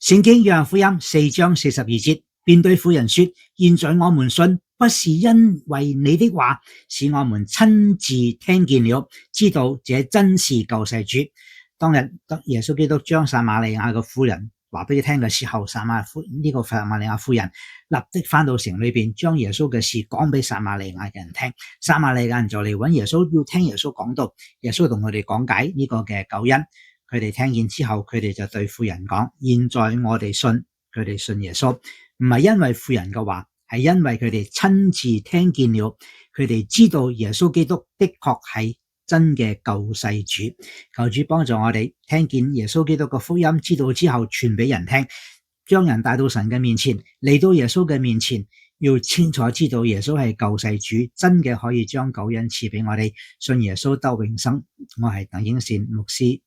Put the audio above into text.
聖經約翰福音4章42節，便對婦人說：現在我們信，不是因為你的話，是我們親自聽見了，知道這真是救世主。當日耶穌基督將撒瑪利亞嘅婦人話俾佢聽嘅時候，撒瑪利亞婦人立即翻到城裏邊，將耶穌嘅事講俾撒瑪利亞嘅人聽。撒瑪利亞人就嚟揾耶穌，要聽耶穌講道。耶穌同佢哋講解呢個嘅救恩。佢哋聽見之後，佢哋就對婦人講：現在我哋信，佢哋信耶穌，唔係因為婦人嘅話，係因為佢哋親自聽見了，佢哋知道耶穌基督的確係真嘅救世主。求主幫助我哋聽見耶穌基督嘅福音，知道之後傳俾人聽，將人帶到神嘅面前，嚟到耶穌嘅面前，要清楚知道耶穌係救世主，真嘅可以將救恩賜俾我哋，信耶穌得永生。我係鄧英善牧師。